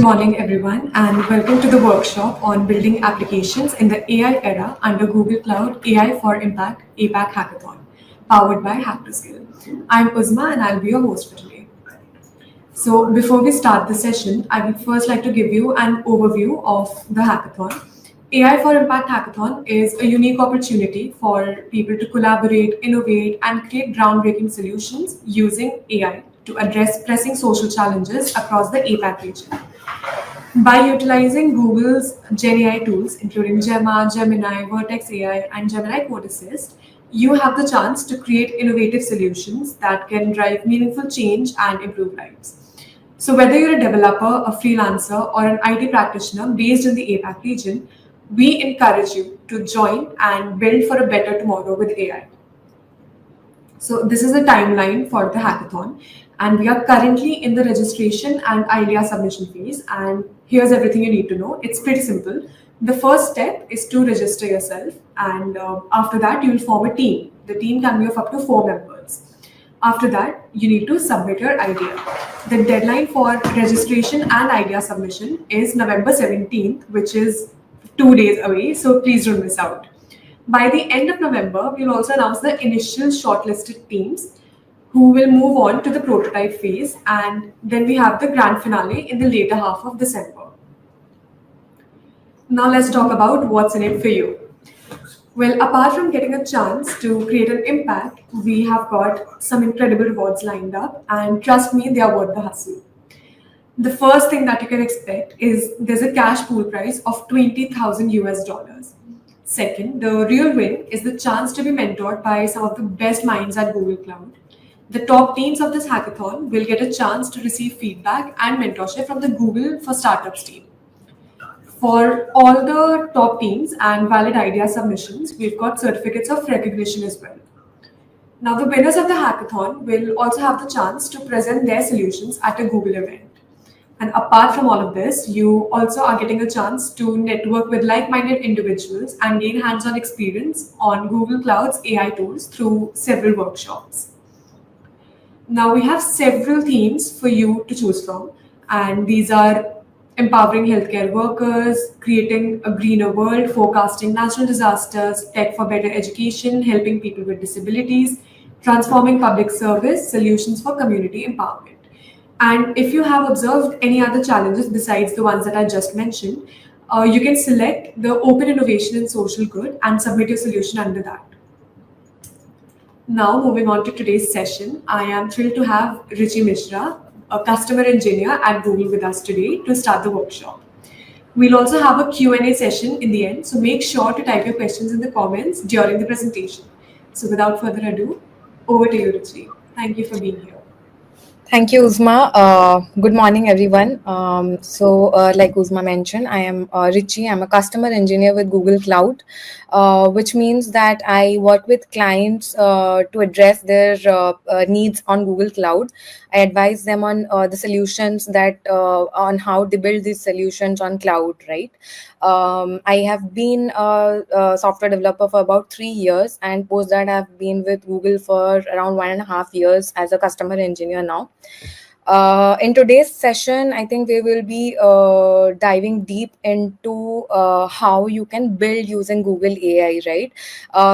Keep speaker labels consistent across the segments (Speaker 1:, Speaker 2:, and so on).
Speaker 1: morning, everyone, and welcome to the workshop on building applications in the AI era under Google Cloud AI for Impact APAC Hackathon, powered by Hack2Skill. I'm Uzma, and I'll be your host for today. So, before we start the session, I would first like to give you an overview of the hackathon. AI for Impact Hackathon is a unique opportunity for people to collaborate, innovate, and create groundbreaking solutions using AI to address pressing social challenges across the APAC region. By utilizing Google's GenAI tools, including Gemma, Gemini, Vertex AI, and Gemini Code Assist, you have the chance to create innovative solutions that can drive meaningful change and improve lives. So, whether you're a developer, a freelancer, or an IT practitioner based in the APAC region, we encourage you to join and build for a better tomorrow with AI. So this is the timeline for the hackathon, and we are currently in the registration and idea submission phase. And here's everything you need to know. It's pretty simple. The first step is to register yourself, and after that, you will form a team. The team can be of up to 4 members. After that, you need to submit your idea. The deadline for registration and idea submission is November 17th, which is 2 days away. So please don't miss out. By the end of November, we'll also announce the initial shortlisted teams who will move on to the prototype phase, and then we have the grand finale in the later half of December. Now, let's talk about what's in it for you. Well, apart from getting a chance to create an impact, we have got some incredible rewards lined up, and trust me, they are worth the hustle. The first thing that you can expect is there's a cash pool prize of 20,000 US dollars. Second, the real win is the chance to be mentored by some of the best minds at Google Cloud. The top teams of this hackathon will get a chance to receive feedback and mentorship from the Google for Startups team. For all the top teams and valid idea submissions, we've got certificates of recognition as well. Now, the winners of the hackathon will also have the chance to present their solutions at a Google event. And apart from all of this, you also are getting a chance to network with like-minded individuals and gain hands-on experience on Google Cloud's AI tools through several workshops. Now we have several themes for you to choose from, and these are empowering healthcare workers, creating a greener world, forecasting natural disasters, tech for better education, helping people with disabilities, transforming public service, solutions for community empowerment. And if you have observed any other challenges besides the ones that I just mentioned, you can select the Open Innovation and Social Good and submit your solution under that. Now, moving on to today's session, I am thrilled to have Richi Mishra, a customer engineer at Google with us today to start the workshop. We'll also have a Q&A session in the end, so make sure to type your questions in the comments during the presentation. So without further ado, over to you, Richi. Thank you for being here.
Speaker 2: Thank you, Uzma. Good morning, everyone. Like Uzma mentioned, I am Richi. I'm a customer engineer with Google Cloud, which means that I work with clients to address their needs on Google Cloud. I advise them on the solutions on how they build these solutions on cloud, right? I have been a software developer for about 3 years, and post that I've been with Google for around 1.5 years as a customer engineer now. In today's session, I think we will be diving deep into how you can build using Google AI, right?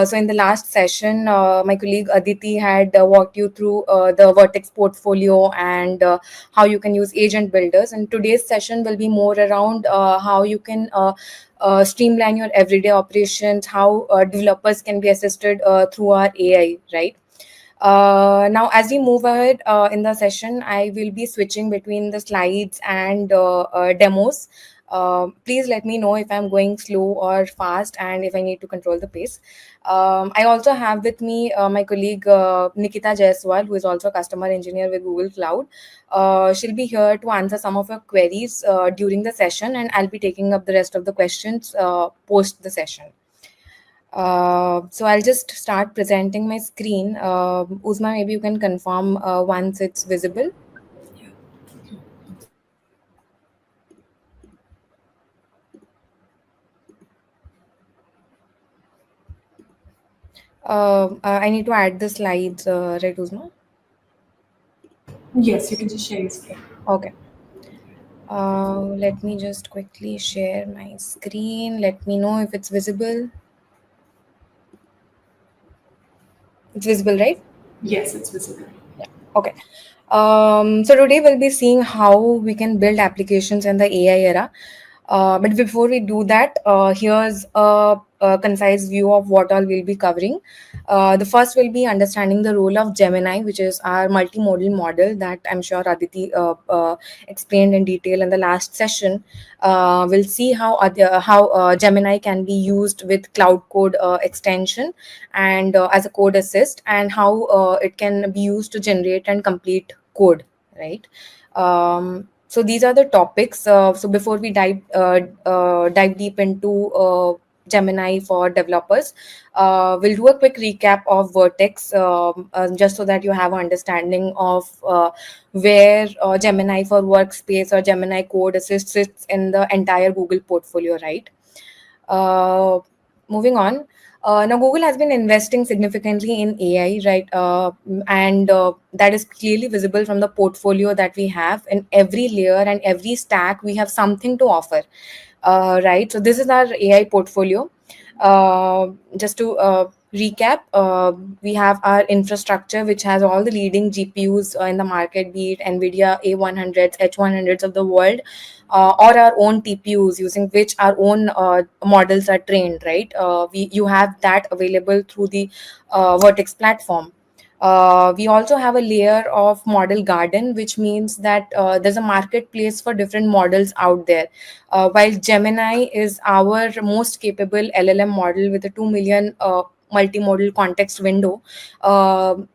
Speaker 2: So in the last session, my colleague Aditi had walked you through the Vertex portfolio and how you can use agent builders. And today's session will be more around how you can streamline your everyday operations, how developers can be assisted through our AI, right? Now, as we move ahead in the session, I will be switching between the slides and demos. Please let me know if I'm going slow or fast and if I need to control the pace. I also have with me my colleague Nikita Jaiswal, who is also a customer engineer with Google Cloud. She'll be here to answer some of your queries during the session, and I'll be taking up the rest of the questions post the session. So I'll just start presenting my screen. Uzma, maybe you can confirm once it's visible. I need to add the slides, right, Uzma?
Speaker 1: Yes, you can just share your screen.
Speaker 2: Okay. Let me just quickly share my screen. Let me know if it's visible. It's visible, right?
Speaker 1: Yes, it's visible.
Speaker 2: Okay. So today we'll be seeing how we can build applications in the AI era. But before we do that, here's a concise view of what all we'll be covering. The first will be understanding the role of Gemini, which is our multimodal model that I'm sure Aditi explained in detail in the last session. We'll see how Gemini can be used with Cloud Code extension and as a code assist, and how it can be used to generate and complete code, right? So these are the topics. So before we dive deep into Gemini for developers, we'll do a quick recap of Vertex, just so that you have an understanding of where Gemini for Workspace or Gemini Code Assist sits in the entire Google portfolio, right? Uh, Moving on. Now, Google has been investing significantly in AI, right? And that is clearly visible from the portfolio that we have. In every layer and every stack, we have something to offer, right? So, this is our AI portfolio. Just to recap, we have our infrastructure, which has all the leading GPUs in the market, be it NVIDIA A100s, H100s of the world, or our own TPUs, using which our own models are trained, right? You have that available through the Vertex platform. We also have a layer of model garden, which means that there's a marketplace for different models out there. While Gemini is our most capable LLM model with a 2 million multimodal context window,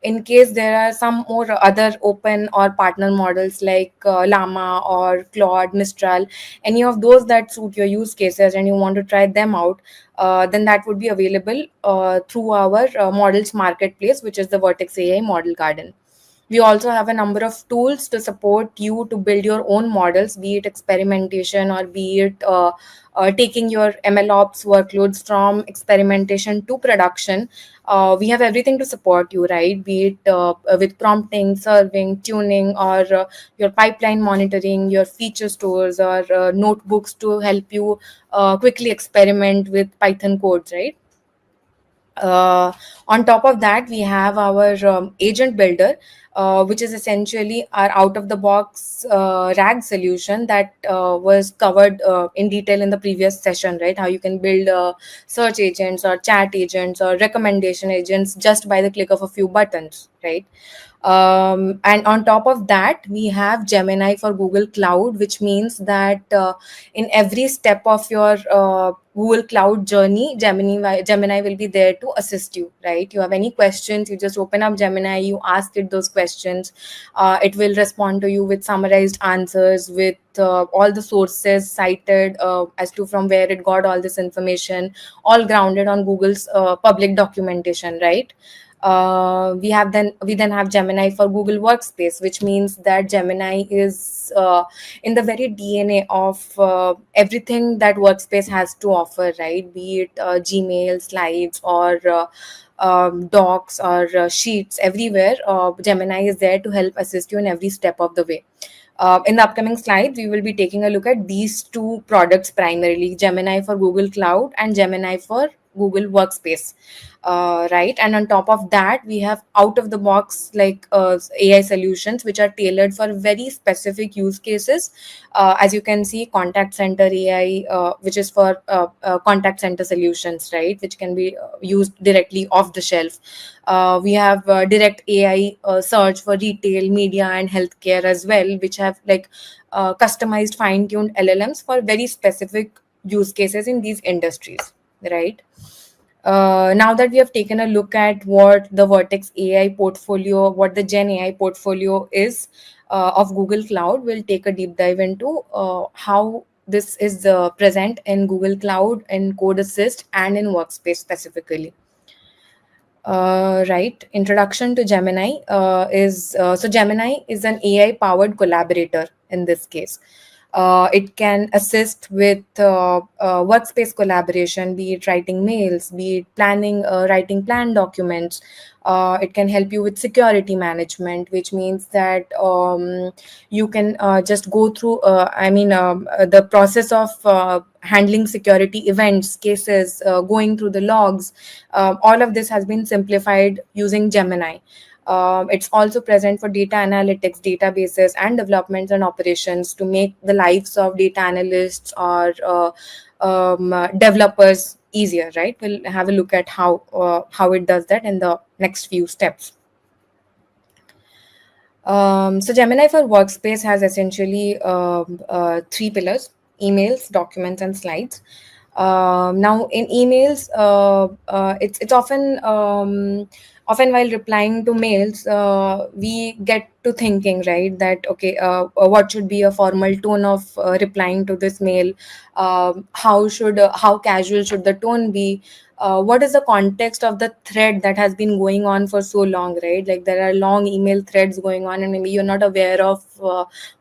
Speaker 2: in case there are some more other open or partner models like Llama or Claude, Mistral, any of those that suit your use cases and you want to try them out, then that would be available through our models marketplace, which is the Vertex AI Model Garden. We also have a number of tools to support you to build your own models, be it experimentation or be it taking your MLOps workloads from experimentation to production. We have everything to support you, right? Be it with prompting, serving, tuning, or your pipeline monitoring, your feature stores, or notebooks to help you quickly experiment with Python codes, right? On top of that, we have our agent builder, which is essentially our out of the box RAG solution that was covered in detail in the previous session, right? How you can build search agents or chat agents or recommendation agents just by the click of a few buttons, right? And on top of that, we have Gemini for Google Cloud, which means that in every step of your Google Cloud journey, Gemini will be there to assist you, right? You have any questions, you just open up Gemini, you ask it those questions. It will respond to you with summarized answers, with all the sources cited as to from where it got all this information, all grounded on Google's public documentation, right? We then have Gemini for Google Workspace, which means that Gemini is in the very DNA of everything that Workspace has to offer, right? Be it Gmail, Slides, or docs or sheets, everywhere Gemini is there to help assist you in every step of the way. In the upcoming slides, we will be taking a look at these two products primarily: Gemini for Google Cloud and Gemini for Google Workspace. Right, and on top of that, we have out of the box like AI solutions which are tailored for very specific use cases. As you can see, contact center AI, which is for contact center solutions, right, which can be used directly off the shelf. We have direct AI search for retail, media, and healthcare as well, which have like customized, fine-tuned LLMs for very specific use cases in these industries, right? Now that we have taken a look at what the Vertex AI portfolio, what the Gen AI portfolio is of Google Cloud, we'll take a deep dive into how this is present in Google Cloud, in Code Assist, and in Workspace specifically. Right. Introduction to Gemini is so Gemini is an AI powered collaborator in this case. It can assist with workspace collaboration, be it writing mails, be it planning, writing plan documents. It can help you with security management, which means that you can just go through, the process of handling security events, cases, going through the logs. All of this has been simplified using Gemini. It's also present for data analytics, databases, and developments and operations to make the lives of data analysts or developers easier. Right? We'll have a look at how it does that in the next few steps. So Gemini for Workspace has essentially three pillars: emails, documents, and slides. Now, in emails, it's often while replying to mails, we get to thinking, right, that okay, what should be a formal tone of replying to this mail? How casual should the tone be? What is the context of the thread that has been going on for so long, right? Like there are long email threads going on and maybe you're not aware of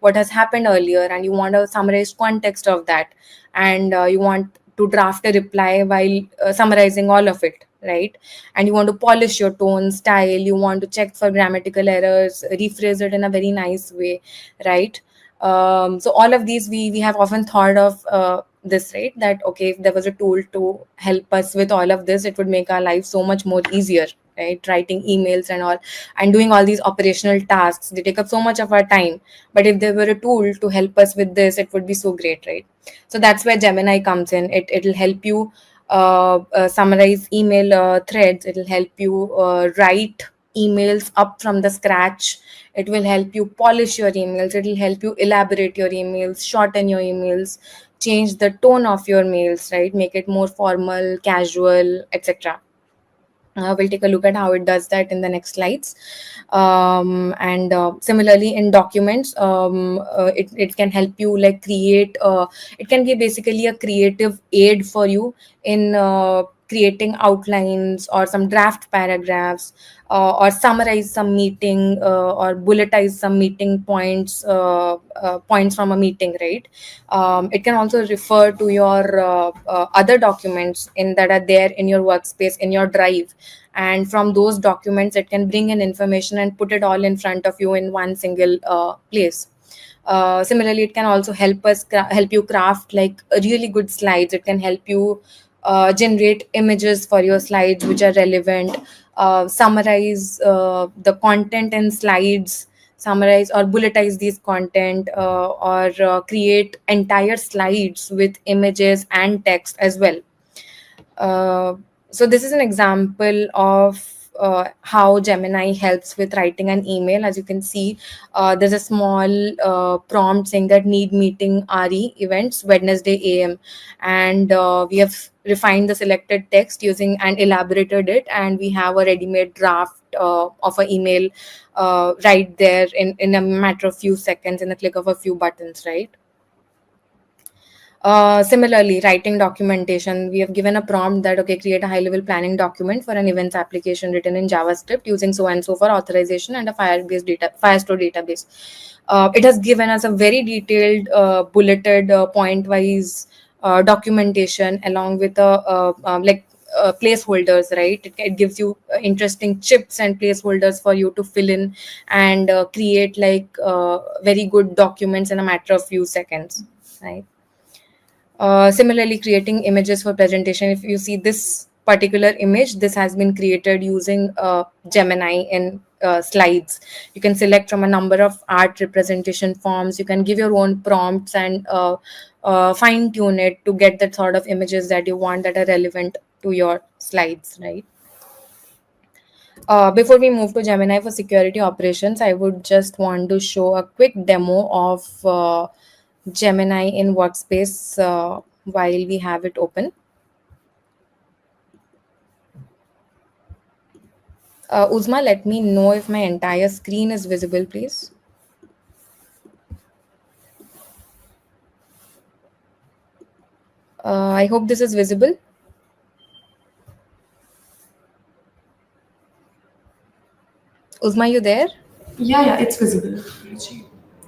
Speaker 2: what has happened earlier, and you want a summarized context of that, and you want to draft a reply while summarizing all of it, right? And you want to polish your tone style, you want to check for grammatical errors, rephrase it in a very nice way, right? So all of these we have often thought of this, right? That okay, if there was a tool to help us with all of this, it would make our life so much more easier, right? Writing emails and all, and doing all these operational tasks, they take up so much of our time. But if there were a tool to help us with this, it would be so great, right? So that's where Gemini comes in. It'll help you summarize email threads. It'll help you write emails up from the scratch. It will help you polish your emails. It will help you elaborate your emails, shorten your emails, change the tone of your mails, right? Make it more formal, casual, etc. We'll take a look at how it does that in the next slides. And similarly, in documents, it can help you like create, it can be basically a creative aid for you in creating outlines or some draft paragraphs, or summarize some meeting, or bulletize some meeting points, points from a meeting, right? It can also refer to your other documents in that are there in your workspace, in your drive, and from those documents it can bring in information and put it all in front of you in one single place. Similarly, it can also help you craft like really good slides. It can help you generate images for your slides which are relevant, summarize the content in slides, summarize or bulletize these content, or create entire slides with images and text as well. uh, so this is an example of how Gemini helps with writing an email. As you can see, there's a small prompt saying that need meeting RE events Wednesday AM, and we have refined the selected text using and elaborated it, and we have a ready-made draft of an email right there in a matter of few seconds, in a click of a few buttons, right? Similarly, writing documentation, we have given a prompt that, okay, create a high level planning document for an events application written in JavaScript using so and so for authorization and a Firestore database. It has given us a very detailed, bulleted, point wise documentation along with placeholders, right? It gives you interesting chips and placeholders for you to fill in and create like very good documents in a matter of few seconds, right? Similarly, creating images for presentation. If you see this particular image, this has been created using Gemini in slides. You can select from a number of art representation forms. You can give your own prompts and fine tune it to get that sort of images that you want that are relevant to your slides, right? Before we move to Gemini for security operations, I would just want to show a quick demo of Gemini in Workspace while we have it open. Uzma, let me know if my entire screen is visible, please. I hope this is visible. Uzma, you there?
Speaker 1: Yeah, it's visible.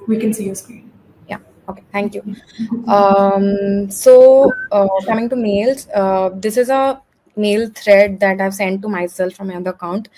Speaker 1: We can see your screen.
Speaker 2: Yeah. Okay, thank you. So coming to mails, this is a mail thread that I've sent to myself from my other account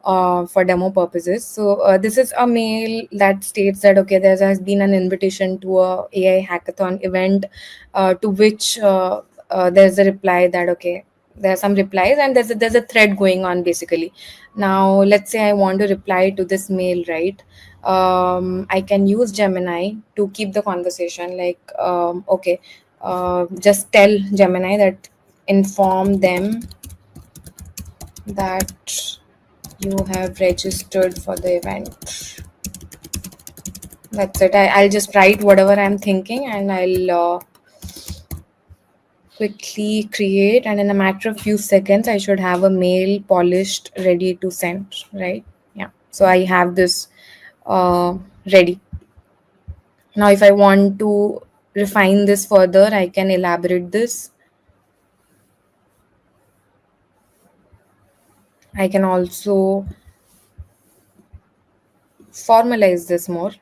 Speaker 2: for demo purposes. So this is a mail that states that okay, there has been an invitation to a AI hackathon event, to which there's a reply that okay, there are some replies and there's a thread going on basically. Now let's say I want to reply to this mail, right? I can use Gemini to keep the conversation. Like, okay, just tell Gemini that inform them that you have registered for the event. That's it. I'll just write whatever I'm thinking and I'll quickly create. And in a matter of few seconds, I should have a mail polished, ready to send, right? Yeah. So I have this ready. Now, if I want to refine this further, I can elaborate this. I can also formalize this more.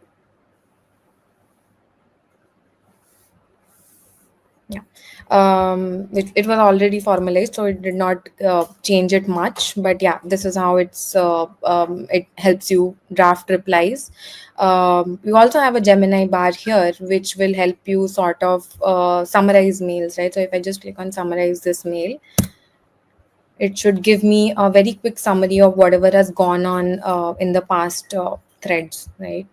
Speaker 2: Yeah. It was already formalized, so it did not change it much. But yeah, this is how it helps you draft replies. We also have a Gemini bar here, which will help you sort of summarize mails, right? So if I just click on summarize this mail, it should give me a very quick summary of whatever has gone on in the past threads, right?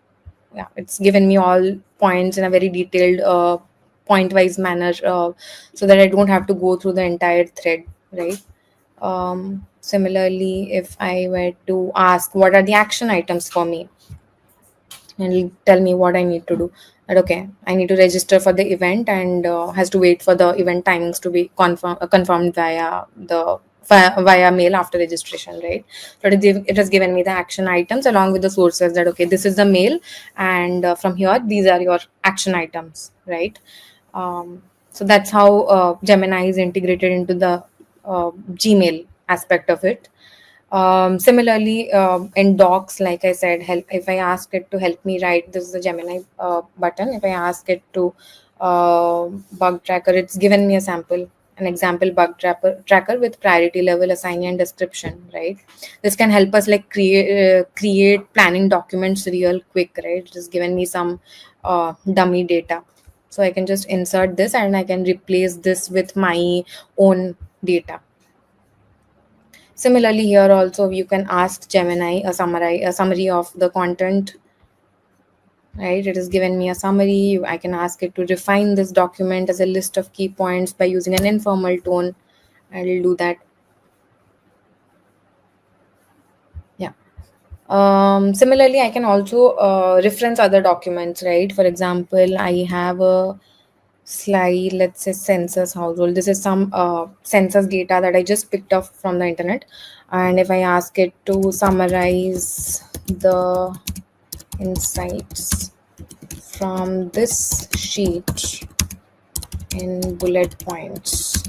Speaker 2: Yeah, it's given me all points in a very detailed point wise manner, so that I don't have to go through the entire thread, right? Similarly, if I were to ask what are the action items for me, and it'll tell me what I need to do. That okay, I need to register for the event and has to wait for the event timings to be confirmed via mail after registration, right? So it has given me the action items along with the sources that okay, this is the mail, and from here these are your action items, right? So that's how Gemini is integrated into the Gmail aspect of it. Similarly, in docs, like I said, help if I ask it to help me write, this is the Gemini button. If I ask it to bug tracker, it's given me a sample, an example bug tracker with priority level, assignment, and description. Right, this can help us like create planning documents real quick. Right, it has given me some dummy data, so I can just insert this and I can replace this with my own data. Similarly, here also you can ask Gemini a summary of the content. Right, it has given me a summary. I can ask it to refine this document as a list of key points by using an informal tone. I will do that. Yeah. Similarly, I can also reference other documents. Right. For example, I have a slide. Let's say census household. This is some census data that I just picked up from the internet, and if I ask it to summarize the insights from this sheet in bullet points,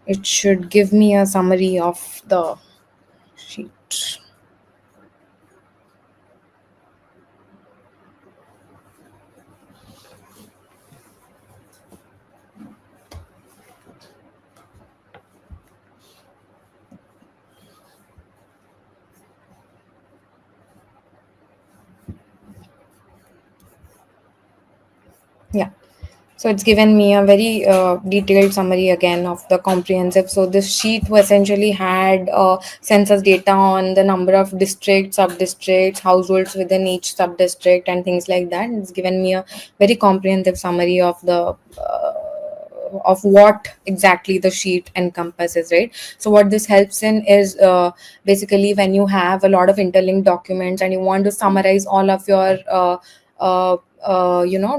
Speaker 2: it should give me a summary of the sheet. Yeah. So it's given me a very detailed summary again of the comprehensive. So this sheet essentially had census data on the number of districts, sub-districts, households within each sub-district, and things like that. It's given me a very comprehensive summary of what exactly the sheet encompasses, right? So what this helps in is basically when you have a lot of interlinked documents and you want to summarize all of your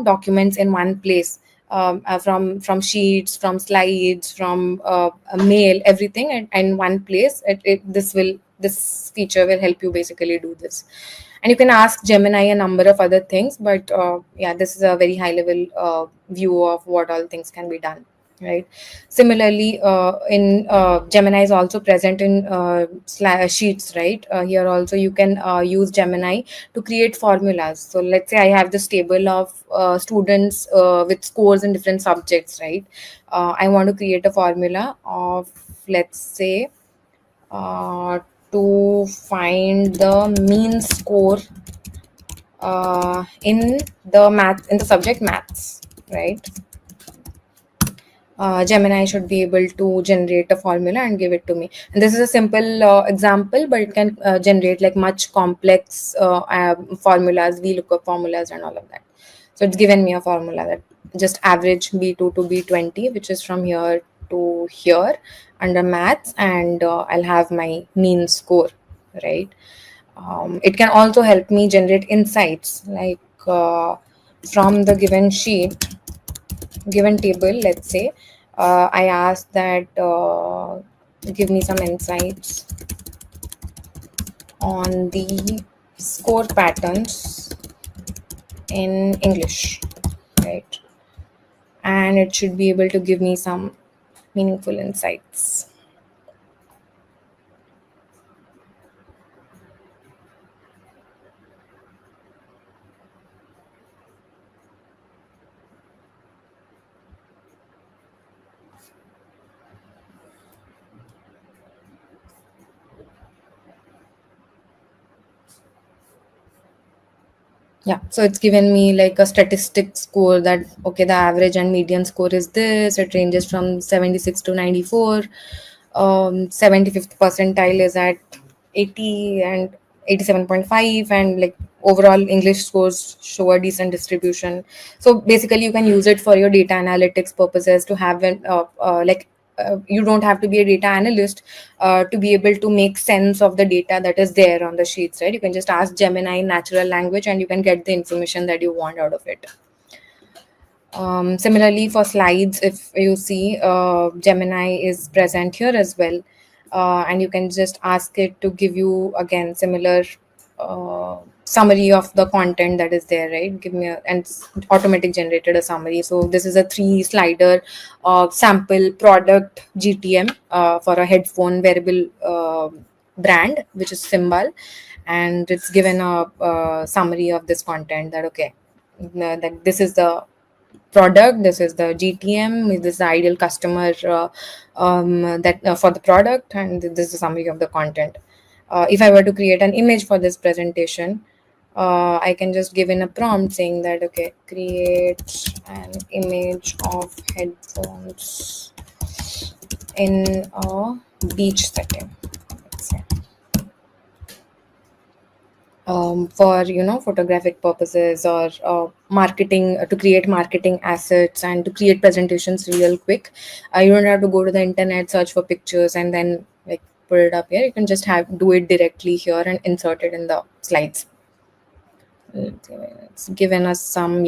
Speaker 2: documents in one place, from sheets, from slides, from a mail, everything in one place. This feature will help you basically do this, and you can ask Gemini a number of other things. But yeah, this is a very high level view of what all things can be done. right? Similarly, in Gemini is also present in sheets, right? Here also you can use Gemini to create formulas. So let's say I have this table of students with scores in different subjects, right? I want to create a formula of, let's say, uh, to find the mean score in the subject maths, right? Gemini should be able to generate a formula and give it to me. And this is a simple example, but it can generate like much complex formulas, VLOOKUP formulas, and all of that. So it's given me a formula that just average B2 to B20, which is from here to here under maths, and I'll have my mean score, right? It can also help me generate insights like from the given table, let's say, I ask that give me some insights on the score patterns in English, right? And it should be able to give me some meaningful insights. Yeah, so it's given me like a statistic score that okay, the average and median score is this. It ranges from 76 to 94. 75th percentile is at 80 and 87.5, and like overall English scores show a decent distribution. So basically you can use it for your data analytics purposes to have an you don't have to be a data analyst to be able to make sense of the data that is there on the sheets, right? You can just ask Gemini in natural language and you can get the information that you want out of it. Similarly, for slides, if you see, Gemini is present here as well, and you can just ask it to give you again similar summary of the content that is there, right? Give me and it's automatic generated a summary. So this is a 3 slider sample product GTM for a headphone wearable brand, which is Symbol, and it's given a summary of this content that okay, that this is the product, this is the GTM, this is the ideal customer that for the product, and this is the summary of the content. If I were to create an image for this presentation, I can just give in a prompt saying that okay, create an image of headphones in a beach setting, let's say. For photographic purposes or marketing, to create marketing assets and to create presentations real quick. You don't have to go to the internet, search for pictures, and then like put it up here. You can just do it directly here and insert it in the slides. It's given us some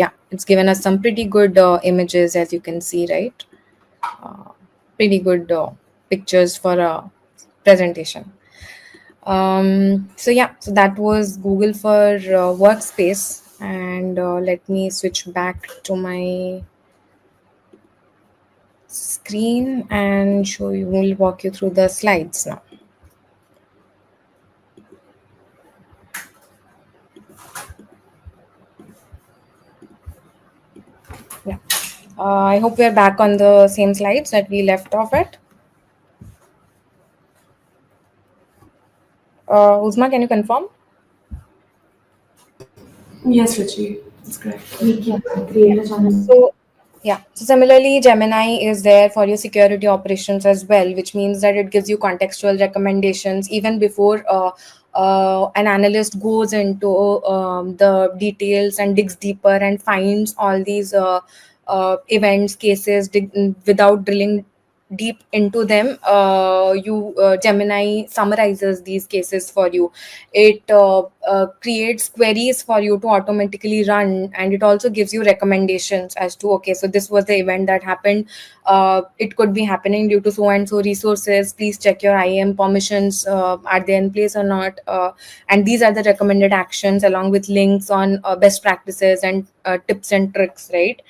Speaker 2: pretty good images, as you can see, right? Pretty good pictures for a presentation. So that was Google for Workspace, and let me switch back to my screen and show you. We'll walk you through the slides now. Yeah, I hope we are back on the same slides that we left off at. Uzma, can you confirm?
Speaker 1: Yes, Ruchi, that's correct.
Speaker 2: So similarly, Gemini is there for your security operations as well, which means that it gives you contextual recommendations even before an analyst goes into the details and digs deeper and finds all these events, cases, without drilling deep into them. Gemini summarizes these cases for you. It creates queries for you to automatically run, and it also gives you recommendations as to okay, so this was the event that happened. It could be happening due to so and so resources. Please check your IAM permissions, are they in place or not, and these are the recommended actions along with links on best practices and tips and tricks, right?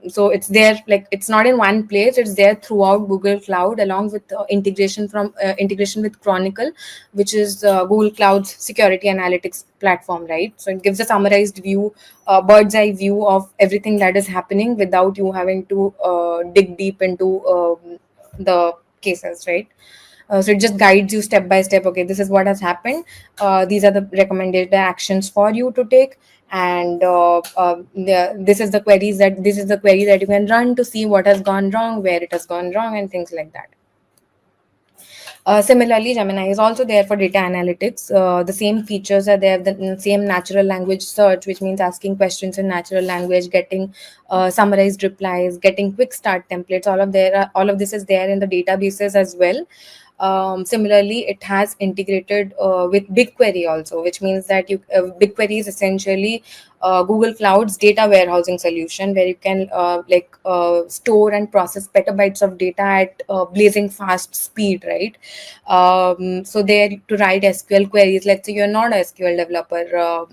Speaker 2: So it's there, like it's not in one place, it's there throughout Google Cloud, along with integration with Chronicle, which is Google Cloud's security analytics platform, right? So it gives a summarized view, bird's eye view of everything that is happening without you having to dig deep into the cases, right? So it just guides you step by step. Okay, this is what has happened. These are the recommended actions for you to take, and this is the query that you can run to see what has gone wrong, where it has gone wrong, and things like that. Similarly, Gemini is also there for data analytics. The same features are there, the same natural language search, which means asking questions in natural language, getting summarized replies, getting quick start templates. All of this is there in the databases as well. Similarly, it has integrated with BigQuery also, which means that BigQuery is essentially Google Cloud's data warehousing solution, where you can store and process petabytes of data at blazing fast speed, right? So there to write SQL queries. Let's say you're not a SQL developer,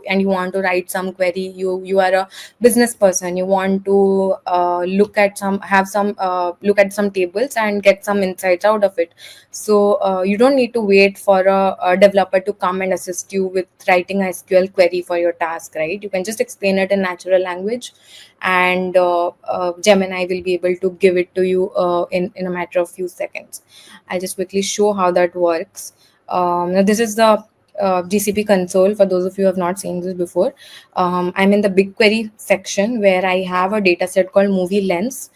Speaker 2: and you want to write some query. You are a business person. You want to look at some tables and get some insights out of it. So you don't need to wait for a developer to come and assist you with writing a SQL query for your task, right? You can just explain it in natural language, and Gemini will be able to give it to you in a matter of few seconds. I'll just quickly show how that works. Now this is the GCP console for those of you who have not seen this before. I'm in the BigQuery section where I have a data set called Movie Lens,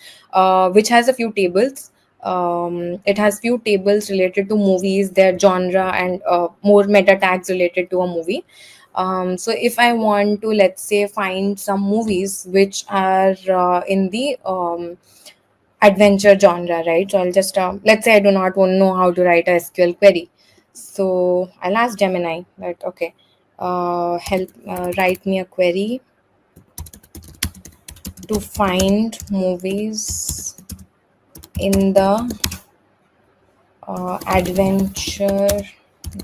Speaker 2: which has a few tables. It has few tables related to movies, their genre, and more meta tags related to a movie. So if I want to, let's say, find some movies which are in the adventure genre, right? So I'll just let's say I do not want to know how to write a SQL query. So I'll ask Gemini that, okay, help write me a query to find movies in the adventure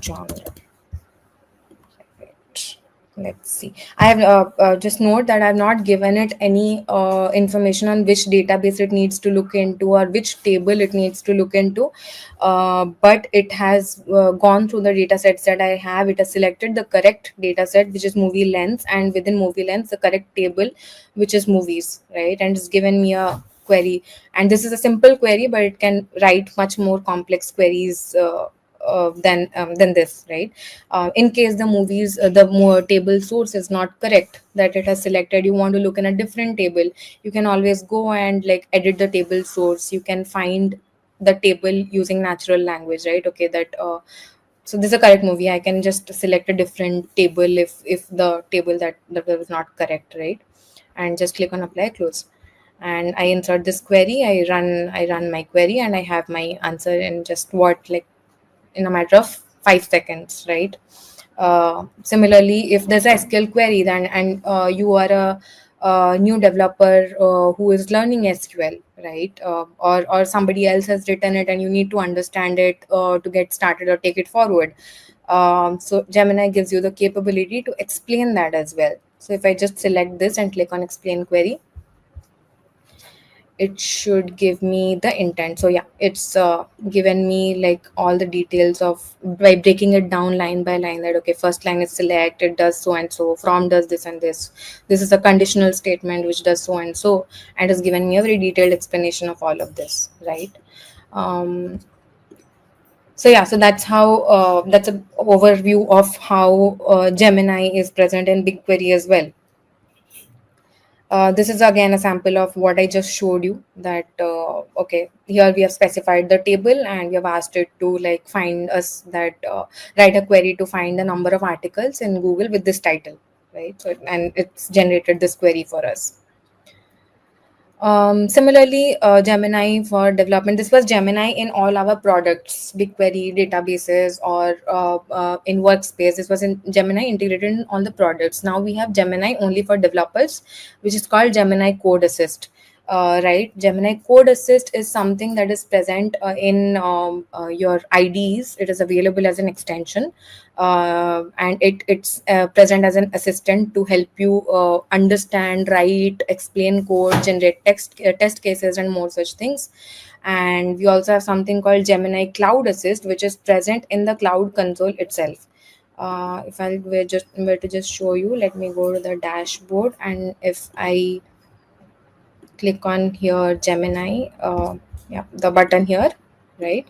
Speaker 2: genre. Right. Let's see. I have just note that I've not given it any information on which database it needs to look into or which table it needs to look into. But it has gone through the data sets that I have. It has selected the correct data set, which is Movie Lens, and within Movie Lens, the correct table, which is movies, right? And it's given me a query. And this is a simple query, but it can write much more complex queries than this, right? In case the movies, the more table source is not correct that it has selected, you want to look in a different table, you can always go and like edit the table source. You can find the table using natural language, right? Okay, that so this is a correct movie. I can just select a different table if the table that was not correct, right? And just click on apply, close, and I insert this query. I run my query, and I have my answer in just in a matter of 5 seconds, right? Similarly, if there's a SQL query, then and you are a new developer who is learning SQL, right? Or somebody else has written it, and you need to understand it to get started or take it forward. So Gemini gives you the capability to explain that as well. So if I just select this and click on explain query, it should give me the intent. So yeah, it's given me like all the details of, by breaking it down line by line, that okay, first line is select, it does so and so, from does this and this is a conditional statement which does so and has given me a very detailed explanation of all of this, right? So yeah, so that's how that's an overview of how Gemini is present in BigQuery as well. This is again a sample of what I just showed you, that okay, here we have specified the table and we have asked it to like find us that write a query to find the number of articles in Google with this title, right? So and it's generated this query for us. Similarly, Gemini for development. This was Gemini in all our products, BigQuery databases, or in Workspace. This was in Gemini integrated in all the products. Now we have Gemini only for developers, which is called Gemini Code Assist. right? Gemini Code Assist is something that is present in your IDs. It is available as an extension, and it's present as an assistant to help you understand, write, explain code, generate test cases, and more such things. And we also have something called Gemini Cloud Assist, which is present in the Cloud Console itself. If I were to just show you, let me go to the dashboard, and if I click on here Gemini, yeah, the button here, right?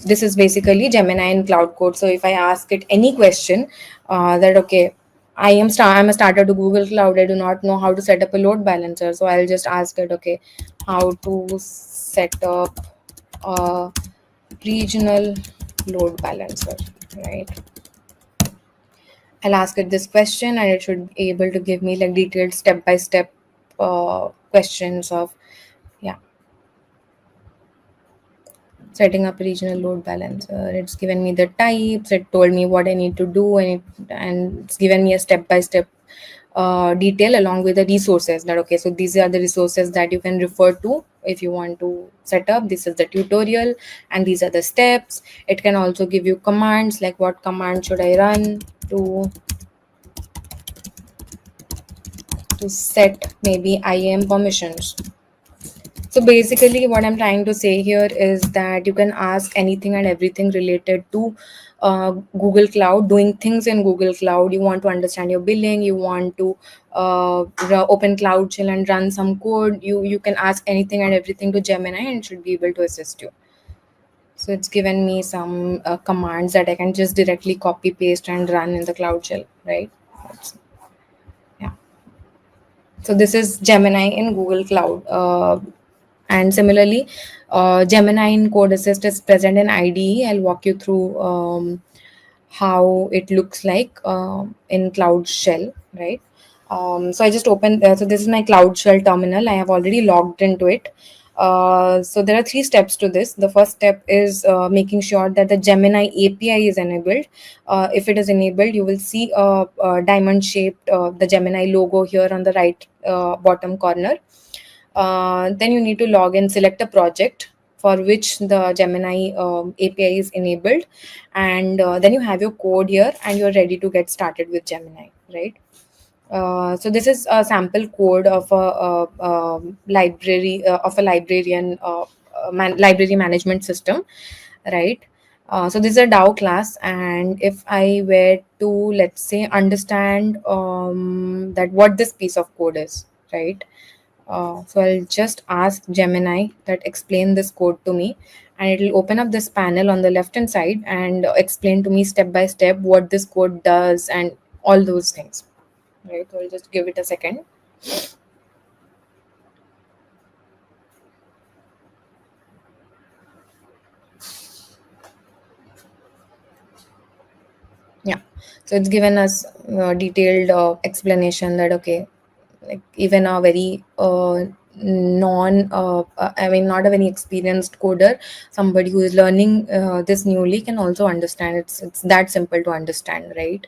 Speaker 2: This is basically Gemini in Cloud Code. So if I ask it any question, that okay, I'm a starter to Google Cloud, I do not know how to set up a load balancer, so I'll just ask it, okay, how to set up a regional load balancer, right? I'll ask it this question, and it should be able to give me like detailed step by step questions of, yeah, setting up a regional load balancer. It's given me the types, it told me what I need to do, and it's given me a step by step detail along with the resources, that okay, so these are the resources that you can refer to if you want to set up. This is the tutorial, and these are the steps. It can also give you commands, like what command should I run to set maybe IAM permissions. So basically, what I'm trying to say here is that you can ask anything and everything related to Google Cloud, doing things in Google Cloud. You want to understand your billing, you want to open Cloud Shell and run some code. You can ask anything and everything to Gemini, and it should be able to assist you. So it's given me some commands that I can just directly copy paste and run in the Cloud Shell, right? Yeah. So this is Gemini in Google Cloud. And similarly, Gemini in Code Assist is present in IDE. I'll walk you through how it looks like in Cloud Shell, right? So I just opened, so this is my Cloud Shell terminal. I have already logged into it. So there are 3 steps to this. The first step is making sure that the Gemini API is enabled. If it is enabled, you will see a diamond shaped the Gemini logo here on the right bottom corner. Then you need to log in, select a project for which the Gemini API is enabled, and then you have your code here, and you're ready to get started with Gemini, right? So this is a sample code of a library of a librarian library management system, right? So this is a DAO class, and if I were to, let's say, understand that what this piece of code is, right? So I'll just ask Gemini that explain this code to me, and it will open up this panel on the left hand side and explain to me step by step what this code does and all those things. Right, so I'll just give it a second. Yeah, so it's given us detailed explanation that okay, like even a very I mean, not a very experienced coder, somebody who is learning this newly can also understand. It's that simple to understand, right?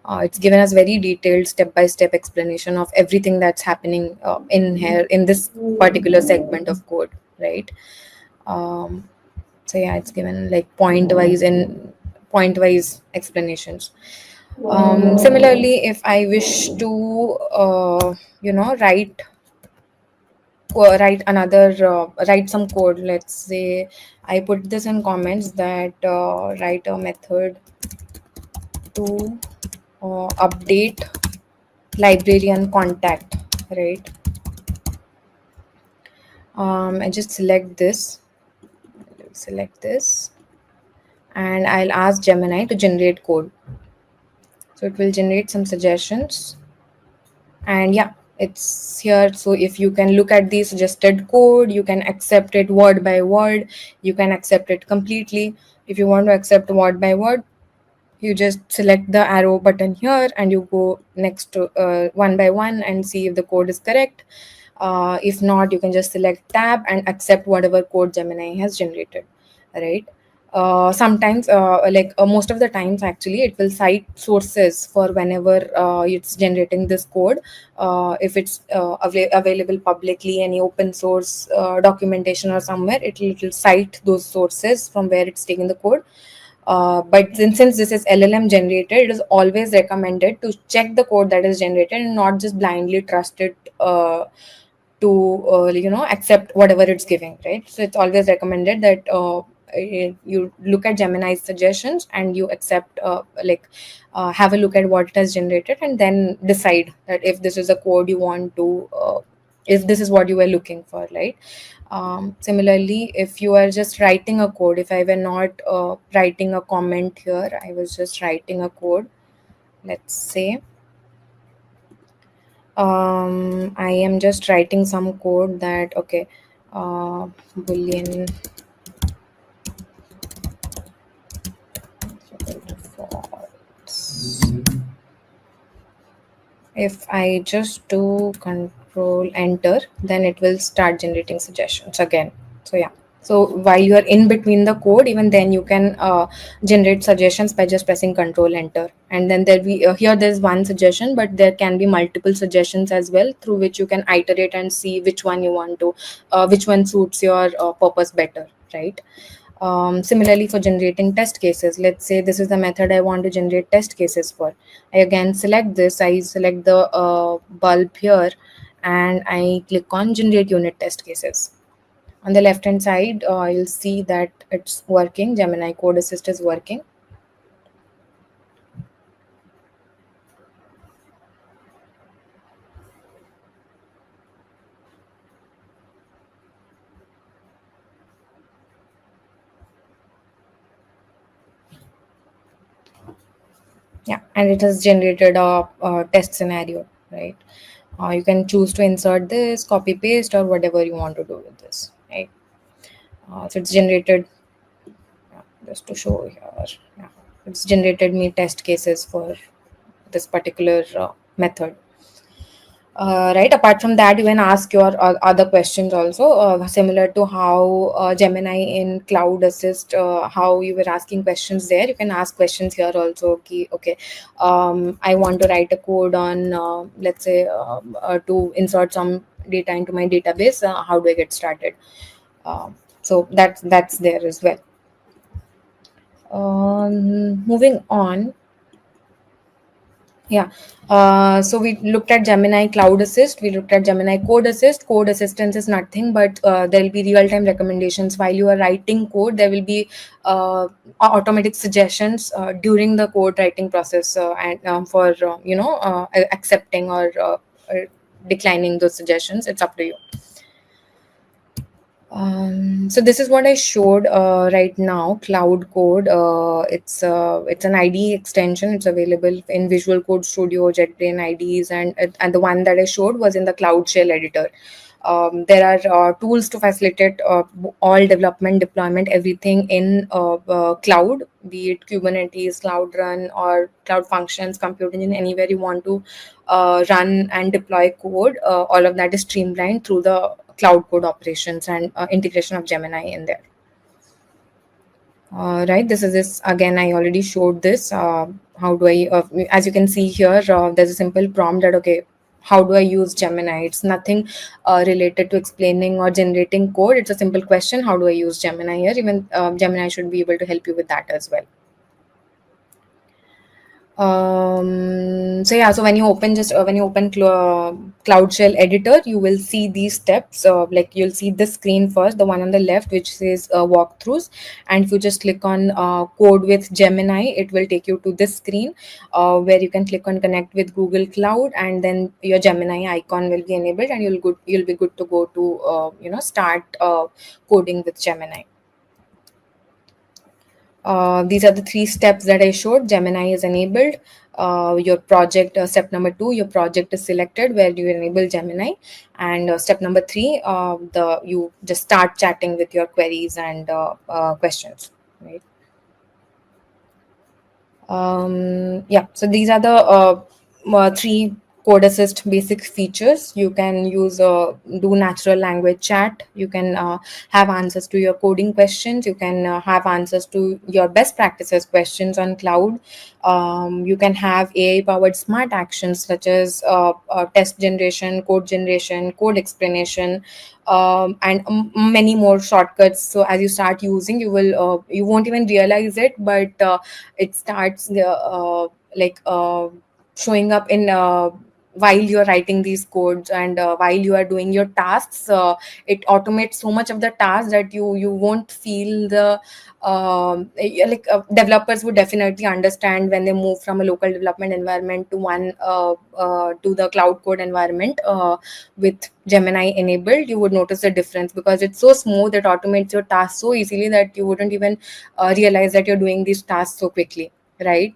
Speaker 2: It's given us very detailed step by step explanation of everything that's happening in here in this particular segment of code, right? um, so yeah, it's given like point wise explanations. Similarly, if I wish to write some code, let's say I put this in comments that write a method to update librarian contact, right? I just select this, and I'll ask Gemini to generate code. So it will generate some suggestions, and yeah, it's here. So if you can look at the suggested code, you can accept it word by word, you can accept it completely. If you want to accept word by word, you just select the arrow button here, and you go next to one by one and see if the code is correct. If not, you can just select tab and accept whatever code Gemini has generated, right? Sometimes most of the times actually it will cite sources for whenever it's generating this code. If it's available publicly, any open source documentation or somewhere, it'll cite those sources from where it's taking the code. But since this is LLM generated, it is always recommended to check the code that is generated and not just blindly trust it to accept whatever it's giving, right? So it's always recommended that you look at Gemini's suggestions and you accept have a look at what it has generated and then decide that if this is a code you want to if this is what you were looking for, right? Similarly, if you are just writing a code, if I were not writing a comment here, I was just writing a code, let's say I am just writing some code that okay, boolean false. If I just do control enter, then it will start generating suggestions again. So yeah. So while you are in between the code, even then you can generate suggestions by just pressing control enter. And then there be here there's one suggestion, but there can be multiple suggestions as well through which you can iterate and see which one you want to, which one suits your purpose better, right? Similarly, for generating test cases, let's say this is the method I want to generate test cases for. I again select this, I select the bulb here, and I click on generate unit test cases. On the left hand side, you'll see that it's working. Gemini Code Assist is working. Yeah, and it has generated a test scenario, right? You can choose to insert this, copy paste, or whatever you want to do with this, right? So it's generated, yeah, just to show here, yeah, it's generated me test cases for this particular method. Right. Apart from that, you can ask your other questions also, similar to how Gemini in Cloud Assist, how you were asking questions there. You can ask questions here also. Okay, I want to write a code on, let's say, to insert some data into my database. How do I get started? So that's there as well. Moving on. Yeah. So we looked at Gemini Cloud Assist. We looked at Gemini Code Assist. Code assistance is nothing but there will be real-time recommendations while you are writing code. There will be automatic suggestions during the code writing process and for accepting or declining those suggestions. It's up to you. So this is what I showed right now. Cloud Code. It's an IDE extension. It's available in Visual Code Studio, JetBrains IDEs, and the one that I showed was in the Cloud Shell editor. There are tools to facilitate all development, deployment, everything in cloud, be it Kubernetes, Cloud Run, or Cloud Functions, Compute Engine, anywhere you want to run and deploy code. All of that is streamlined through the Cloud Code operations and integration of Gemini in there. Right, this is this again. I already showed this. How do I, as you can see here, there's a simple prompt that okay, how do I use Gemini? It's nothing related to explaining or generating code. It's a simple question. How do I use Gemini here? Even Gemini should be able to help you with that as well. So yeah, so when you open Cloud Shell editor, you will see these steps. Like you'll see this screen first, the one on the left which says walkthroughs, and if you just click on code with Gemini, it will take you to this screen where you can click on connect with Google Cloud, and then your Gemini icon will be enabled, and you'll be good to go to start coding with Gemini. These are the 3 steps that I showed. Gemini is enabled. Your project, step number 2, your project is selected where you enable Gemini, and step number 3, you just start chatting with your queries and questions, right? Yeah. So these are the 3 code assist basic features. You can use do natural language chat. You can have answers to your coding questions. You can have answers to your best practices questions on cloud. You can have AI powered smart actions such as test generation, code explanation, and many more shortcuts. So as you start using, you won't even realize it, but it starts like showing up in while you're writing these codes, and while you are doing your tasks. It automates so much of the tasks that you won't feel the developers would definitely understand when they move from a local development environment to one to the cloud code environment with Gemini enabled. You would notice a difference because it's so smooth. It automates your tasks so easily that you wouldn't even realize that you're doing these tasks so quickly, right?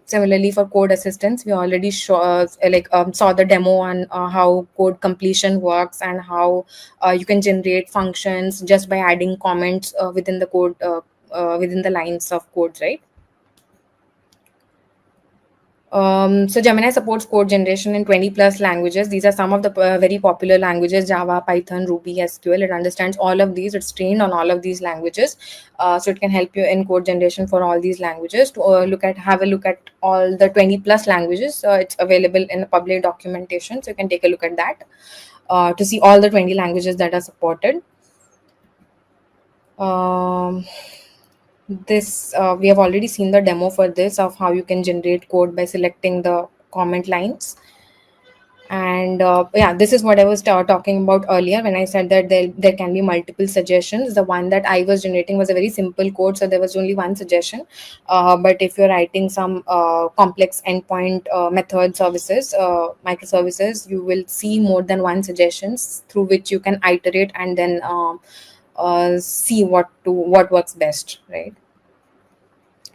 Speaker 2: Similarly, for code assistance, we already saw the demo on how code completion works and how you can generate functions just by adding comments within the code, within the lines of codes, right? So Gemini supports code generation in 20 plus languages. These are some of the very popular languages: Java, Python, Ruby, SQL. It understands all of these. It's trained on all of these languages. So it can help you in code generation for all these languages. To have a look at all the 20 plus languages. It's available in the public documentation. So you can take a look at that to see all the 20 languages that are supported. Um, this We have already seen the demo for this of how you can generate code by selecting the comment lines. And yeah, this is what I was talking about earlier when I said that there can be multiple suggestions. The one that I was generating was a very simple code, so there was only one suggestion. But if you're writing some complex endpoint method services, microservices, you will see more than one suggestions through which you can iterate and then see what works best, right?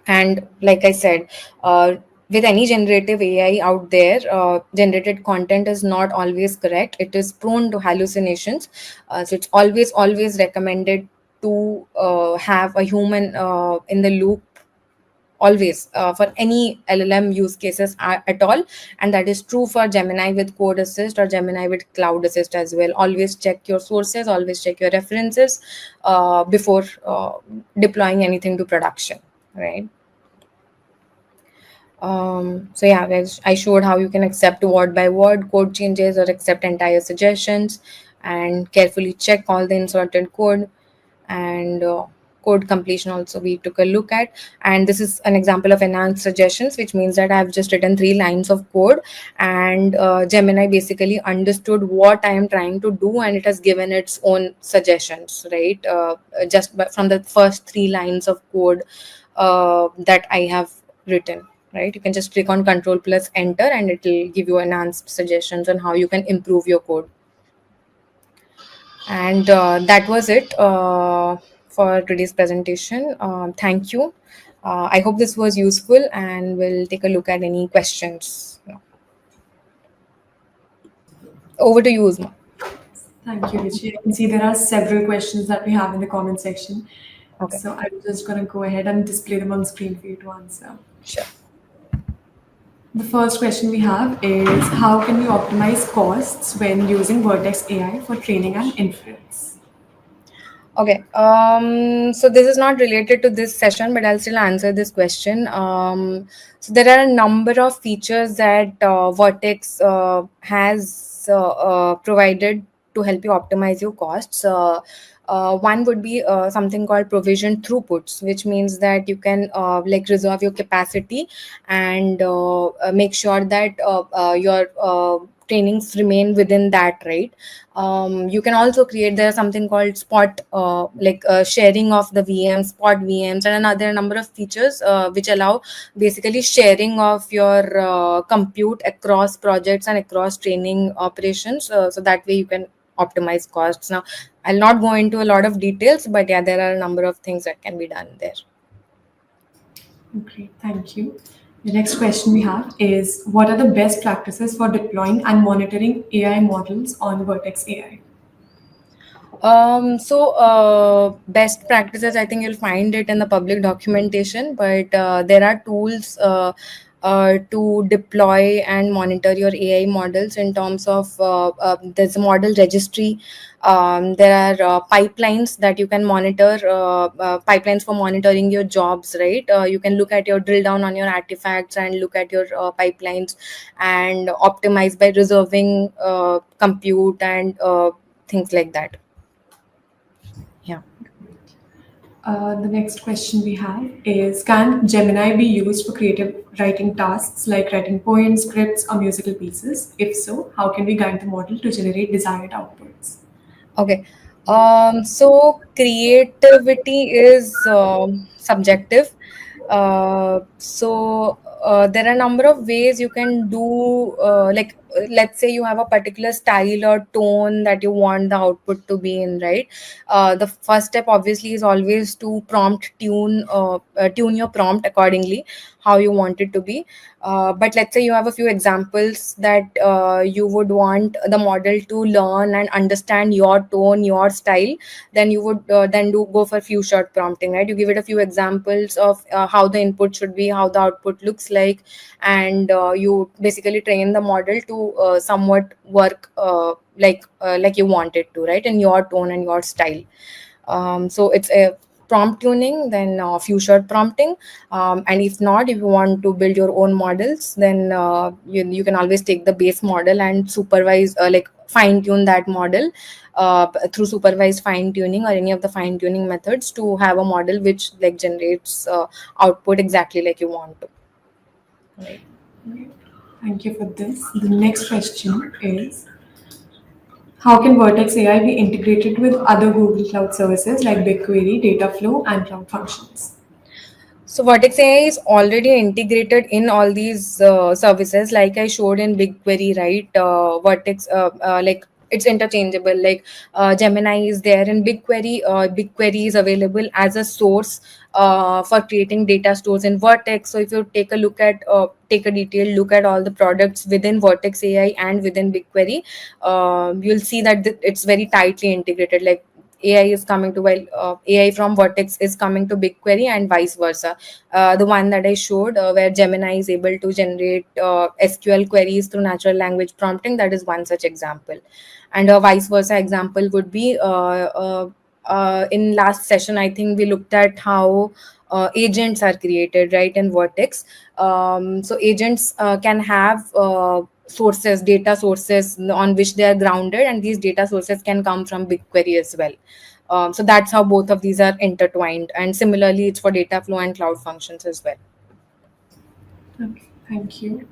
Speaker 2: And like I said, with any generative AI out there, generated content is not always correct. It is prone to hallucinations. So it's always recommended to have a human in the loop, always, for any LLM use cases at all. And that is true for Gemini with Code Assist or Gemini with Cloud Assist as well. Always check your sources, always check your references before deploying anything to production, right? So yeah, I showed how you can accept word by word code changes or accept entire suggestions and carefully check all the inserted code. And code completion also we took a look at. And this is an example of enhanced suggestions, which means that I've just written 3 lines of code, and Gemini basically understood what I am trying to do, and it has given its own suggestions, right? From the first 3 lines of code that I have written, right? You can just click on Control plus Enter, and it will give you enhanced suggestions on how you can improve your code. And that was it for today's presentation. Thank you. I hope this was useful, and we'll take a look at any questions. Over to you, Uzma.
Speaker 1: Thank you, Richie. I can see there are several questions that we have in the comment section.
Speaker 2: Okay.
Speaker 1: So I'm just going to go ahead and display them on screen for you to answer.
Speaker 2: Sure.
Speaker 1: The first question we have is, how can we optimize costs when using Vertex AI for training and inference?
Speaker 2: Okay. So this is not related to this session, but I'll still answer this question. So there are a number of features that Vertex has provided to help you optimize your costs. One would be something called provision throughputs, which means that you can reserve your capacity and make sure that your trainings remain within that, right? You can also create, there's something called spot sharing of the VMs, spot VMs, and another number of features which allow basically sharing of your compute across projects and across training operations, so that way you can optimize costs. Now I'll not go into a lot of details, but yeah, there are a number of things that can be done there.
Speaker 1: Okay, thank you. The next question we have is, what are the best practices for deploying and monitoring AI models on Vertex AI?
Speaker 2: Best practices, I think you'll find it in the public documentation, but there are tools to deploy and monitor your AI models in terms of there's a model registry. There are pipelines that you can monitor, pipelines for monitoring your jobs, right? You can look at your drill down on your artifacts and look at your pipelines and optimize by reserving compute and things like that. Yeah.
Speaker 1: The next question we have is, can Gemini be used for creative writing tasks like writing poems, scripts, or musical pieces? If so, how can we guide the model to generate desired outputs?
Speaker 2: Okay. So creativity is subjective. There are a number of ways you can do, let's say you have a particular style or tone that you want the output to be in, right? The first step obviously is always to tune your prompt accordingly, how you want it to be. But let's say you have a few examples that you would want the model to learn and understand your tone, your style. Then you would then do go for few short prompting, right? You give it a few examples of how the input should be, how the output looks like, and you basically train the model to somewhat work like you want it to, right, in your tone and your style. So it's a prompt tuning, then few short prompting. And if not, if you want to build your own models, then you can always take the base model and supervise, like fine tune that model through supervised fine tuning or any of the fine tuning methods to have a model which like generates output exactly like you want to. Right.
Speaker 1: Thank you for this. The next question is, how can Vertex AI be integrated with other Google Cloud services like BigQuery, Dataflow, and Cloud Functions?
Speaker 2: So Vertex AI is already integrated in all these services, like I showed in BigQuery, right? Vertex, like it's interchangeable. Like Gemini is there in BigQuery. BigQuery is available as a source for creating data stores in Vertex. So if you take a detailed look at all the products within Vertex AI and within BigQuery, you'll see that it's very tightly integrated. Like AI is coming to AI from Vertex is coming to BigQuery and vice versa. The one that I showed where Gemini is able to generate SQL queries through natural language prompting, that is one such example. And a vice versa example would be in last session, I think we looked at how agents are created, right, in Vertex. So agents can have data sources on which they are grounded, and these data sources can come from BigQuery as well. So that's how both of these are intertwined, and similarly, it's for data flow and cloud functions as well.
Speaker 1: Okay, thank you.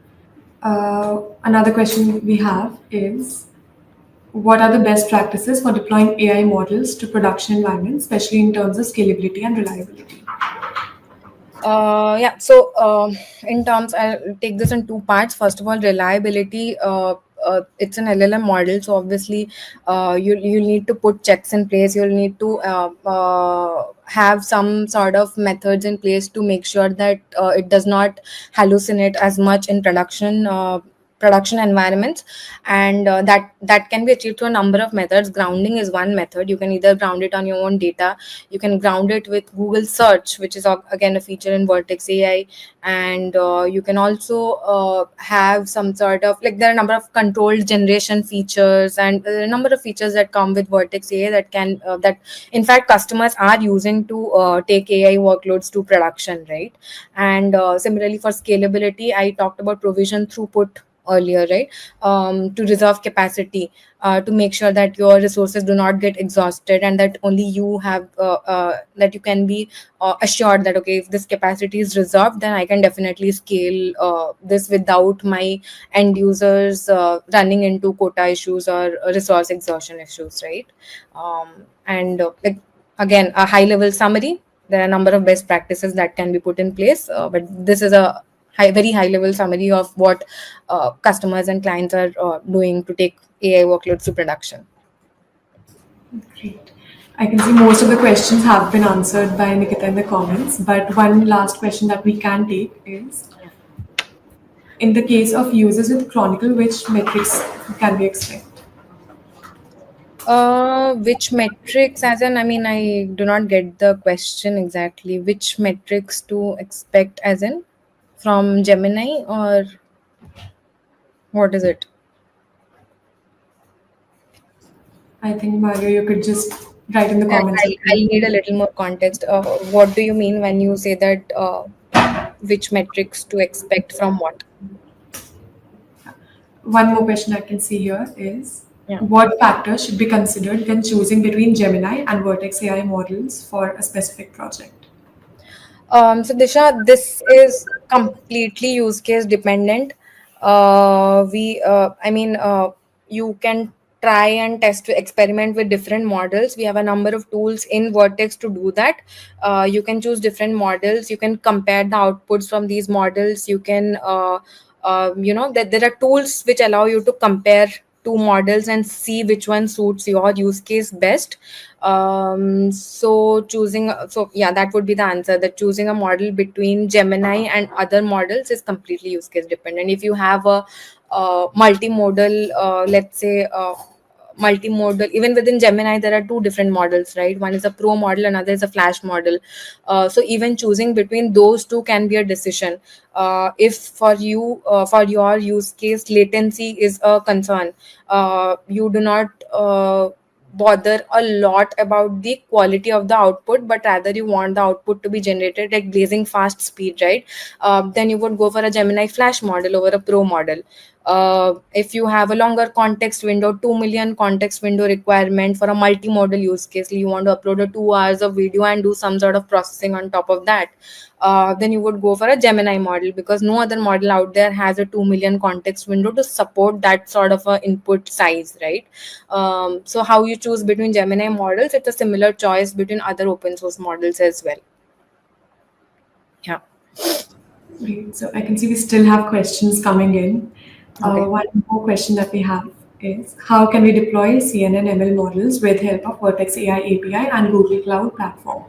Speaker 1: Another question we have is, what are the best practices for deploying AI models to production environments, especially in terms of scalability and reliability?
Speaker 2: Yeah. So, in terms, I'll take this in two parts. First of all, reliability. It's an LLM model, so obviously, you need to put checks in place. You'll need to have some sort of methods in place to make sure that it does not hallucinate as much in production environments. And that can be achieved through a number of methods. Grounding is one method. You can either ground it on your own data, you can ground it with Google search, which is again a feature in Vertex AI. And you can also have some sort of, like, there are a number of controlled generation features and a number of features that come with Vertex AI that can that in fact customers are using to take AI workloads to production, right? And similarly, for scalability, I talked about provision throughput earlier, right? To reserve capacity, to make sure that your resources do not get exhausted, and that only you have that you can be assured that, okay, if this capacity is reserved, then I can definitely scale this without my end users running into quota issues or resource exhaustion issues, right? And like, again, a high level summary, there are a number of best practices that can be put in place, but this is a very high level summary of what customers and clients are doing to take AI workloads to production.
Speaker 1: Great. I can see most of the questions have been answered by Nikita in the comments, but one last question that we can take is, in the case of users with Chronicle, which metrics can we expect?
Speaker 2: Which metrics, as in, I mean, I do not get the question exactly. Which metrics to expect, as in? from Gemini, or what is it?
Speaker 1: I think Mario, you could just write in the comments
Speaker 2: I'll
Speaker 1: section.
Speaker 2: need a little more context. What do you mean when you say that which metrics to expect from what?
Speaker 1: One more question I can see here is
Speaker 2: Yeah.
Speaker 1: what factors should be considered when choosing between Gemini and Vertex AI models for a specific project?
Speaker 2: So Disha, this is completely use case dependent. I mean, you can try and test experiment with different models. We have a number of tools in Vertex to do that. You can choose different models. You can compare the outputs from these models. You can, that there are tools which allow you to compare two models and see which one suits your use case best. So yeah, that would be the answer, that choosing a model between Gemini and other models is completely use case dependent. If you have a multimodal, let's say multimodal, even within Gemini there are two different models, right? One is a pro model, another is a flash model. So even choosing between those two can be a decision. If for you, for your use case, latency is a concern, you do not bother a lot about the quality of the output, but rather you want the output to be generated like blazing fast speed, right? Then you would go for a Gemini flash model over a pro model. If you have a longer context window, 2 million context window requirement for a multimodal use case, you want to upload a 2 hours of video and do some sort of processing on top of that, then you would go for a Gemini model, because no other model out there has a 2 million context window to support that sort of a input size, right? So how you choose between Gemini models, it's a similar choice between other open source models as well. Yeah.
Speaker 1: Great. So I can see we still have questions coming in.
Speaker 2: Okay.
Speaker 1: One more question that we have is how can we deploy CNN ML models with help of Vertex AI API and Google Cloud Platform?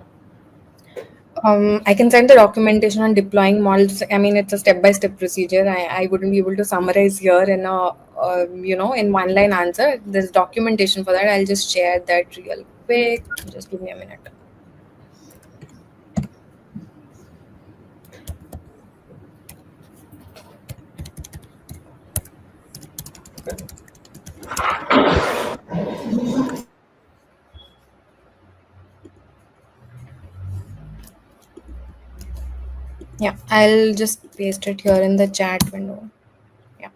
Speaker 2: I can send the documentation on deploying models. I mean, it's a step-by-step procedure. I wouldn't be able to summarize here in a, in one-line answer. There's documentation for that. I'll just share that real quick. Just give me a minute. Yeah, I'll just paste it here in the chat window. Yeah.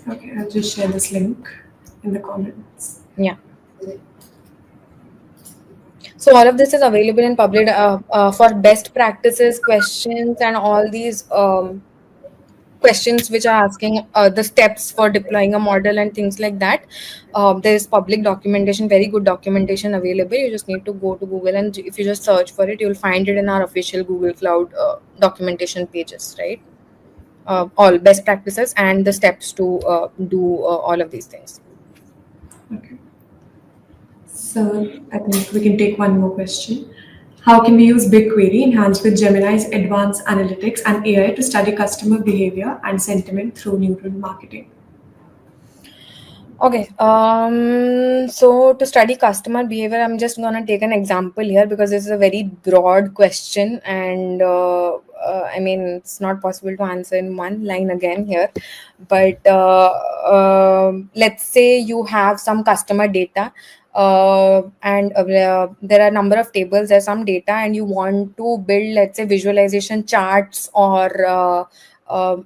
Speaker 1: Okay, I'll just share this link in the comments.
Speaker 2: Yeah. So all of this is available in public for best practices, questions, and all these questions which are asking the steps for deploying a model and things like that. There is public documentation, very good documentation available. You just need to go to Google, and if you just search for it, you'll find it in our official Google Cloud documentation pages, right? All best practices and the steps to do all of these things.
Speaker 1: Okay. So I think we can take one more question. How can we use BigQuery enhanced with Gemini's advanced analytics and AI to study customer behavior and sentiment through neural marketing?
Speaker 2: Okay. So to study customer behavior, I'm just gonna take an example here because this is a very broad question, and I mean it's not possible to answer in one line again here. But let's say you have some customer data, and there are a number of tables. There's some data, and you want to build, let's say, visualization charts, or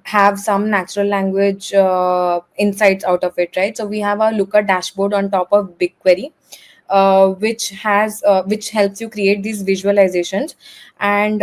Speaker 2: have some natural language insights out of it, right? So we have a Looker dashboard on top of BigQuery, which helps you create these visualizations. And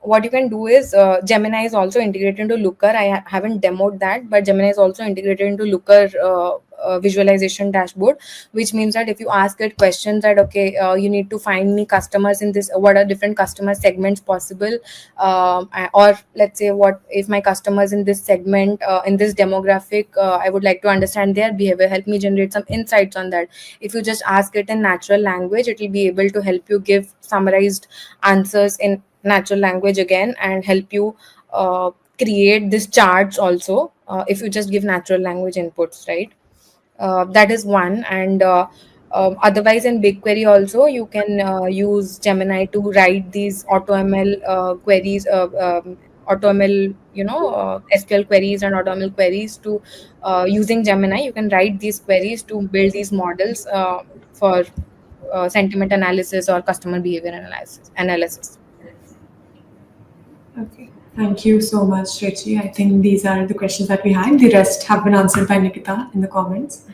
Speaker 2: what you can do is, Gemini is also integrated into Looker. Haven't demoed that, but Gemini is also integrated into Looker visualization dashboard, which means that if you ask it questions that, okay, you need to find me customers in this, what are different customer segments possible, or let's say, what if my customers in this segment, in this demographic, I would like to understand their behavior, help me generate some insights on that. If you just ask it in natural language, it will be able to help you give summarized answers in natural language again, and help you create these charts also, if you just give natural language inputs, right? That is one. And Otherwise, in BigQuery also, you can use Gemini to write these AutoML queries, AutoML, SQL queries and AutoML queries to using Gemini. You can write these queries to build these models for sentiment analysis or customer behavior analysis.
Speaker 1: Okay. Thank you so much, Richi. I think these are the questions that we had. The rest have been answered by Nikita in the comments.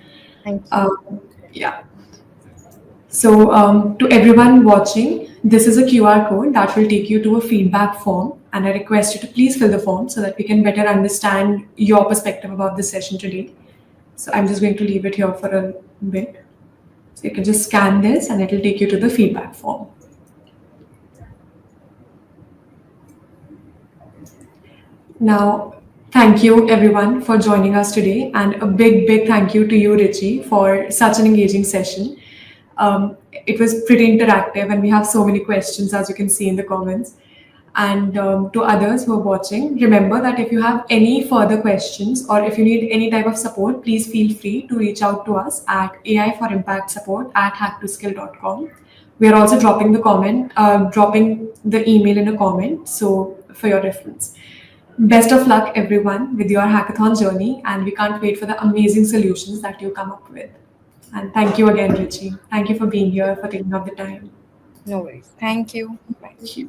Speaker 2: Thank you.
Speaker 1: Yeah. So, to everyone watching, this is a QR code that will take you to a feedback form. And I request you to please fill the form so that we can better understand your perspective about this session today. So, I'm just going to leave it here for a bit. So, you can just scan this and it will take you to the feedback form. Now, thank you everyone for joining us today, and a big, big thank you to you, Richie, for such an engaging session. It was pretty interactive, and we have so many questions, as you can see in the comments. And to others who are watching, remember that if you have any further questions or if you need any type of support, please feel free to reach out to us at AI4ImpactSupport@hacktoscale.com. We are also dropping the email in a comment, so for your reference. Best of luck, everyone, with your hackathon journey, and we can't wait for the amazing solutions that you come up with. And thank you again, Richie. Thank you for being here, for taking up the time.
Speaker 2: No worries. Thank you. Bye.
Speaker 1: Thank you.